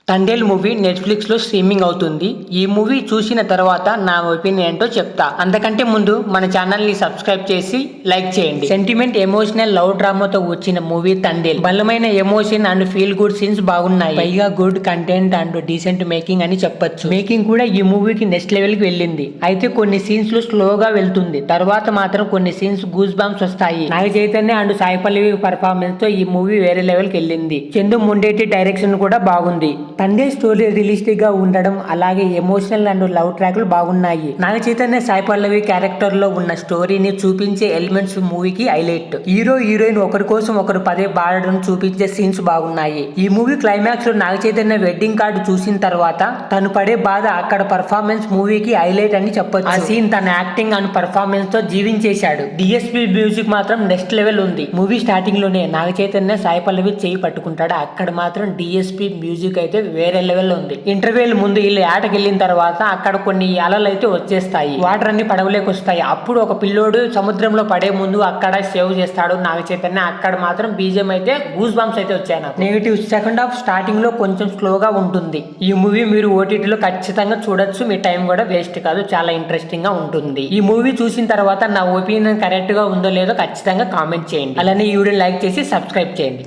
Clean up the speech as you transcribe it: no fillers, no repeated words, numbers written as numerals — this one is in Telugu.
తండేల్ మూవీ నెట్ఫ్లిక్స్ లో స్ట్రీమింగ్ అవుతుంది. ఈ మూవీ చూసిన తర్వాత నా ఒపీనియన్ ఏంటో చెప్తా. అంతకంటే ముందు మన ఛానల్ ని సబ్స్క్రైబ్ చేసి లైక్ చేయండి. సెంటిమెంట్ ఎమోషనల్ లవ్ డ్రామాతో వచ్చిన మూవీ తండేల్. బలమైన emotion and feel good scenes బాగున్నాయి. పైగా good content and decent making అని చెప్పొచ్చు. మేకింగ్ కూడా ఈ మూవీకి నెక్స్ట్ లెవెల్ కి వెళ్ళింది. అయితే కొన్ని సీన్స్ లో స్లోగా వెళ్తుంది. తర్వాత మాత్రం కొన్ని సీన్స్ గూస్ బాంబ్స్ వస్తాయి. నాగ చైతన్య అండ్ సాయి పల్లవి పర్ఫార్మెన్స్ తో ఈ మూవీ వేరే లెవెల్ కి వెళ్ళింది. చందు ముండేటి డైరెక్షన్ కూడా బాగుంది. తండేల్ స్టోరీ రియలిస్టిక్ గా ఉండడం, అలాగే ఎమోషనల్ అండ్ లవ్ ట్రాక్లు బాగున్నాయి. నాగ చైతన్య సాయి పల్లవి క్యారెక్టర్ లో ఉన్న స్టోరీని చూపించే ఎలిమెంట్స్ మూవీకి హైలైట్. హీరో హీరోయిన్ ఒకరి కోసం ఒకరు పదే బాడడం చూపించే సీన్స్ బాగున్నాయి. ఈ మూవీ క్లైమాక్స్ లో నాగ చైతన్య వెడ్డింగ్ కార్డు చూసిన తర్వాత తను పడే బాధ అక్కడ పర్ఫార్మెన్స్ మూవీకి హైలైట్ అని చెప్పొచ్చు. ఆ సీన్ తన యాక్టింగ్ అండ్ పర్ఫార్మెన్స్ తో జీవించేశాడు. డిఎస్పీ మ్యూజిక్ మాత్రం నెక్స్ట్ లెవెల్ ఉంది. మూవీ స్టార్టింగ్ లోనే నాగ చైతన్య సాయి పల్లవి చేయి పట్టుకుంటాడు. అక్కడ మాత్రం డిఎస్పీ మ్యూజిక్ అయితే వేరే లెవెల్ ఉంది. ఇంటర్వ్యూల ముందు వీళ్ళు ఆటకి వెళ్ళిన తర్వాత అక్కడ కొన్ని అలలు అయితే వచ్చేస్తాయి. వాటర్ అన్ని పడవలేకి వస్తాయి. అప్పుడు ఒక పిల్లోడు సముద్రంలో పడే ముందు అక్కడ సేవ్ చేస్తాడు నాగ చైతన్య. అక్కడ మాత్రం బీజం అయితే గూస్ బంప్స్ అయితే వచ్చాయి నాకు. నెగిటివ్ సెకండ్ హాఫ్ స్టార్టింగ్ లో కొంచెం స్లోగా ఉంటుంది. ఈ మూవీ మీరు ఓటీటీలో ఖచ్చితంగా చూడొచ్చు. మీ టైం కూడా వేస్ట్ కాదు. చాలా ఇంట్రెస్టింగ్ గా ఉంటుంది. ఈ మూవీ చూసిన తర్వాత నా ఒపీనియన్ కరెక్ట్ గా ఉందో లేదో ఖచ్చితంగా కామెంట్ చేయండి. అలానే ఈ వీడియో లైక్ చేసి సబ్స్క్రైబ్ చేయండి.